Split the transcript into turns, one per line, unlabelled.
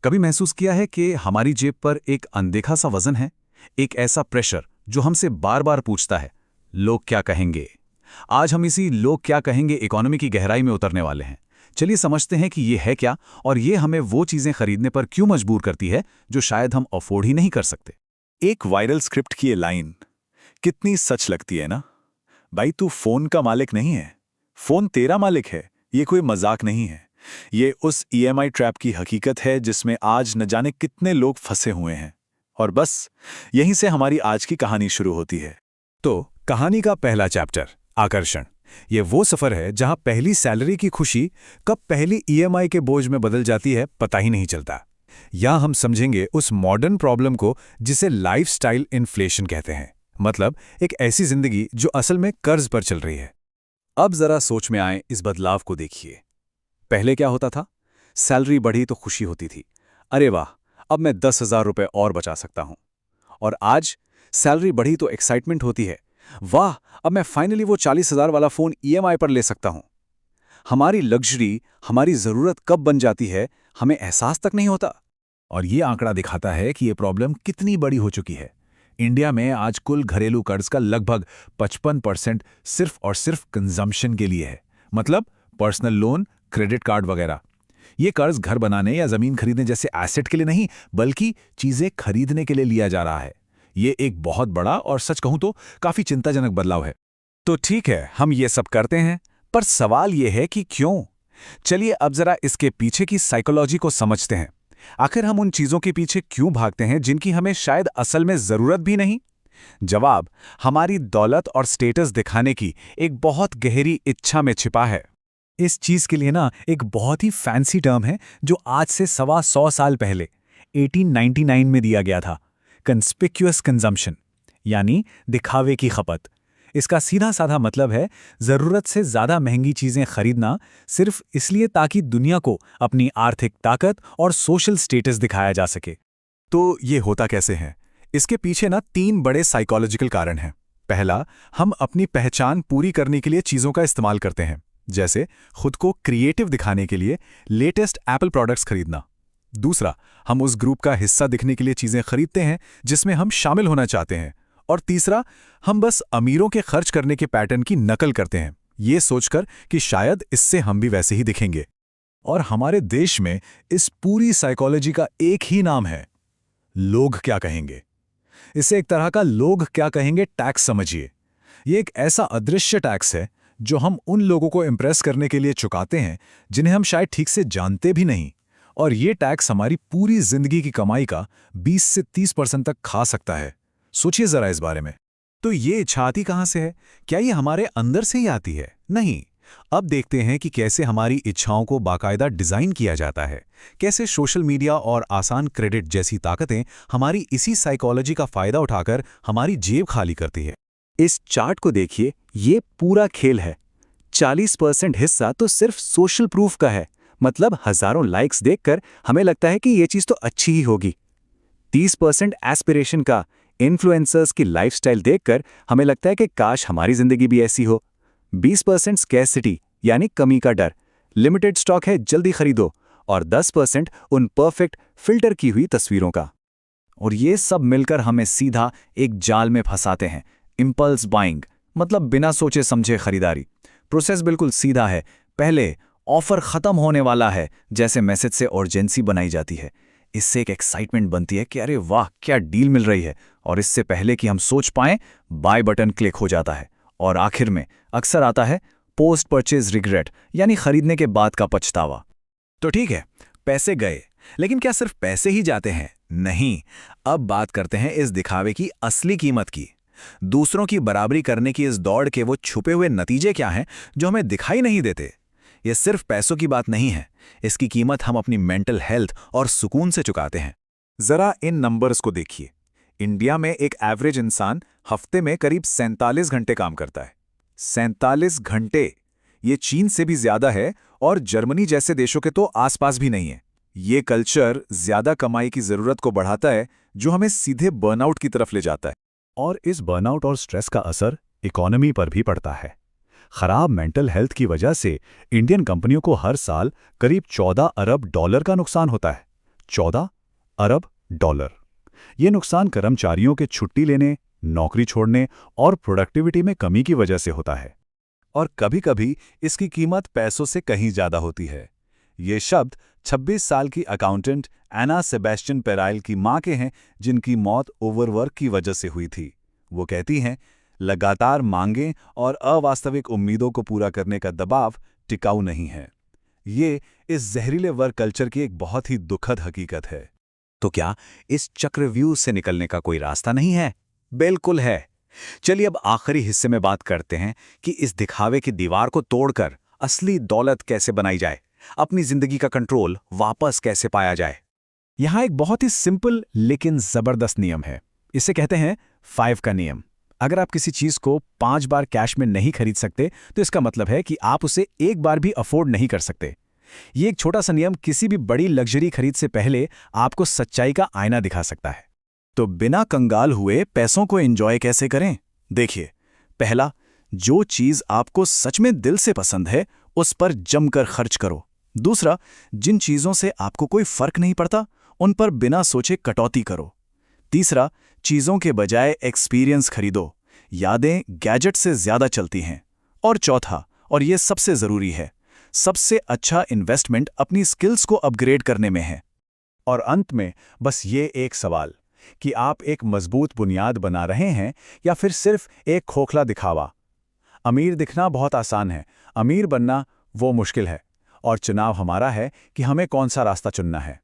कभी महसूस किया है कि हमारी जेब पर एक अनदेखा सा वजन है, एक ऐसा प्रेशर जो हमसे बार बार पूछता है, लोग क्या कहेंगे। आज हम इसी लोग क्या कहेंगे इकोनॉमी की गहराई में उतरने वाले हैं। चलिए समझते हैं कि ये है क्या और ये हमें वो चीजें खरीदने पर क्यों मजबूर करती है जो शायद हम अफोर्ड ही नहीं कर सकते।
एक वायरल स्क्रिप्ट की ये लाइन कितनी सच लगती है ना। भाई तू फोन का मालिक नहीं है, फोन तेरा मालिक है। ये कोई मजाक नहीं है, ये उस ईएमआई ट्रैप की हकीकत है जिसमें आज न जाने कितने लोग फंसे हुए हैं। और बस यहीं से हमारी आज की कहानी शुरू होती है।
तो कहानी का पहला चैप्टर आकर्षण। ये वो सफर है जहां पहली सैलरी की खुशी कब पहली ईएमआई के बोझ में बदल जाती है पता ही नहीं चलता। यहां हम समझेंगे उस मॉडर्न प्रॉब्लम को जिसे लाइफस्टाइल इन्फ्लेशन कहते हैं, मतलब एक ऐसी जिंदगी जो असल में कर्ज पर चल रही है।
अब जरा सोच में आए इस बदलाव को देखिए। पहले क्या होता था? सैलरी बढ़ी तो खुशी होती थी, अरे वाह अब मैं 10,000 रुपये और बचा सकता हूं। और आज सैलरी बढ़ी तो एक्साइटमेंट होती है, वाह अब मैं फाइनली वो 40,000 वाला फोन ईएमआई पर ले सकता हूं। हमारी लग्जरी हमारी जरूरत कब बन जाती है हमें एहसास तक नहीं होता।
और ये आंकड़ा दिखाता है कि ये प्रॉब्लम कितनी बड़ी हो चुकी है। इंडिया में आज कुल घरेलू कर्ज का लगभग 55% सिर्फ और सिर्फ कंजम्पशन के लिए है, मतलब पर्सनल लोन, क्रेडिट कार्ड वगैरह। ये कर्ज घर बनाने या जमीन खरीदने जैसे एसेट के लिए नहीं, बल्कि चीजें खरीदने के लिए लिया जा रहा है। ये एक बहुत बड़ा और सच कहूं तो काफी चिंताजनक बदलाव है।
तो ठीक है, हम ये सब करते हैं, पर सवाल ये है कि क्यों? चलिए अब जरा इसके पीछे की साइकोलॉजी को समझते हैं। आखिर हम उन चीजों के पीछे क्यों भागते हैं जिनकी हमें शायद असल में जरूरत भी नहीं? जवाब हमारी दौलत और स्टेटस दिखाने की एक बहुत गहरी इच्छा में छिपा है।
इस चीज के लिए ना एक बहुत ही फैंसी टर्म है जो आज से 125 साल पहले 1899 में दिया गया था, कंस्पिक्यूअस कंजम्पशन, यानी दिखावे की खपत। इसका सीधा साधा मतलब है जरूरत से ज्यादा महंगी चीजें खरीदना सिर्फ इसलिए ताकि दुनिया को अपनी आर्थिक ताकत और सोशल स्टेटस दिखाया जा सके।
तो ये होता कैसे है? इसके पीछे ना 3 बड़े साइकोलॉजिकल कारण हैं। पहला, हम अपनी पहचान पूरी करने के लिए चीजों का इस्तेमाल करते हैं, जैसे खुद को क्रिएटिव दिखाने के लिए लेटेस्ट एप्पल प्रोडक्ट्स खरीदना। दूसरा, हम उस ग्रुप का हिस्सा दिखने के लिए चीजें खरीदते हैं जिसमें हम शामिल होना चाहते हैं। और तीसरा, हम बस अमीरों के खर्च करने के पैटर्न की नकल करते हैं, ये सोचकर कि शायद इससे हम भी वैसे ही दिखेंगे।
और हमारे देश में इस पूरी साइकोलॉजी का एक ही नाम है, लोग क्या कहेंगे। इसे एक तरह का लोग क्या कहेंगे टैक्स समझिए। ये एक ऐसा अदृश्य टैक्स है जो हम उन लोगों को इम्प्रेस करने के लिए चुकाते हैं जिन्हें हम शायद ठीक से जानते भी नहीं। और ये टैक्स हमारी पूरी जिंदगी की कमाई का 20 से 30% तक खा सकता है। सोचिए जरा इस बारे में।
तो ये इच्छा आती कहां से है? क्या ये हमारे अंदर से ही आती है? नहीं। अब देखते हैं कि कैसे हमारी इच्छाओं को बाकायदा डिजाइन किया जाता है, कैसे सोशल मीडिया और आसान क्रेडिट जैसी ताकतें हमारी इसी साइकोलॉजी का फायदा उठाकर हमारी जेब खाली करती है। इस चार्ट को देखिए, ये पूरा खेल है। 40% हिस्सा तो सिर्फ सोशल प्रूफ का है, मतलब हजारों लाइक्स देखकर हमें लगता है कि ये चीज तो अच्छी ही होगी। 30% एस्पिरेशन का, इन्फ्लुएंसर्स की लाइफस्टाइल देखकर हमें लगता है कि काश हमारी जिंदगी भी ऐसी हो। 20% स्कैरसिटी यानी कमी का डर, लिमिटेड स्टॉक है जल्दी खरीदो। और 10% उन परफेक्ट फिल्टर की हुई तस्वीरों का। और ये सब मिलकर हमें सीधा एक जाल में फंसाते हैं, इंपल्स बाइंग, मतलब बिना सोचे समझे खरीदारी। प्रोसेस बिल्कुल सीधा है। पहले ऑफर खत्म होने वाला है जैसे मैसेज से अर्जेंसी बनाई जाती है। इससे एक एक्साइटमेंट बनती है कि अरे वाह क्या डील मिल रही है, और इससे पहले कि हम सोच पाएं बाय बटन क्लिक हो जाता है। और आखिर में अक्सर आता है पोस्ट परचेज रिग्रेट, यानी खरीदने के बाद का पछतावा। तो ठीक है, पैसे गए, लेकिन क्या सिर्फ पैसे ही जाते हैं? नहीं। अब बात करते हैं इस दिखावे की असली कीमत की। दूसरों की बराबरी करने की इस दौड़ के वो छुपे हुए नतीजे क्या हैं जो हमें दिखाई नहीं देते। ये सिर्फ पैसों की बात नहीं है, इसकी कीमत हम अपनी मेंटल हेल्थ और सुकून से चुकाते हैं। जरा इन नंबर्स को देखिए। इंडिया में एक एवरेज इंसान हफ्ते में करीब 47 घंटे काम करता है। 47 घंटे! ये चीन से भी ज्यादा है और जर्मनी जैसे देशों के तो आसपास भी नहीं है। ये कल्चर ज्यादा कमाई की जरूरत को बढ़ाता है, जो हमें सीधे बर्नआउट की तरफ ले जाता है।
और इस बर्नआउट और स्ट्रेस का असर इकोनॉमी पर भी पड़ता है। खराब मेंटल हेल्थ की वजह से इंडियन कंपनियों को हर साल करीब $14 अरब का नुकसान होता है। 14 अरब डॉलर। ये नुकसान कर्मचारियों के छुट्टी लेने, नौकरी छोड़ने और प्रोडक्टिविटी में कमी की वजह से होता है।
और कभी-कभी इसकी कीमत पैसों से कहीं ज़्यादा होती है। ये शब्द 26 साल की अकाउंटेंट एना सेबेस्टियन पेराइल की मां के हैं, जिनकी मौत ओवरवर्क की वजह से हुई थी। वो कहती हैं, लगातार मांगें और अवास्तविक उम्मीदों को पूरा करने का दबाव टिकाऊ नहीं है। ये इस जहरीले वर्क कल्चर की एक बहुत ही दुखद हकीकत है।
तो क्या इस चक्रव्यूह से निकलने का कोई रास्ता नहीं है? बिल्कुल है। चलिए अब आखिरी हिस्से में बात करते हैं कि इस दिखावे की दीवार को तोड़कर असली दौलत कैसे बनाई जाए, अपनी जिंदगी का कंट्रोल वापस कैसे पाया जाए।
यहाँ एक बहुत ही सिंपल लेकिन जबरदस्त नियम है। इसे कहते हैं 5 का नियम। अगर आप किसी चीज को 5 बार कैश में नहीं खरीद सकते तो इसका मतलब है कि आप उसे एक बार भी अफोर्ड नहीं कर सकते। ये एक छोटा सा नियम किसी भी बड़ी लग्जरी खरीद से पहले आपको सच्चाई का आईना दिखा सकता है।
तो बिना कंगाल हुए पैसों को एंजॉय कैसे करें? देखिए, पहला, जो चीज आपको सच में दिल से पसंद है उस पर जमकर खर्च करो। दूसरा, जिन चीजों से आपको कोई फर्क नहीं पड़ता उन पर बिना सोचे कटौती करो। तीसरा, चीजों के बजाय एक्सपीरियंस खरीदो। यादें गैजेट से ज्यादा चलती हैं। और चौथा, और ये सबसे जरूरी है, सबसे अच्छा इन्वेस्टमेंट अपनी स्किल्स को अपग्रेड करने में है।
और अंत में बस ये एक सवाल कि आप एक मजबूत बुनियाद बना रहे हैं या फिर सिर्फ एक खोखला दिखावा। अमीर दिखना बहुत आसान है, अमीर बनना वो मुश्किल है। और चुनाव हमारा है कि हमें कौन सा रास्ता चुनना है।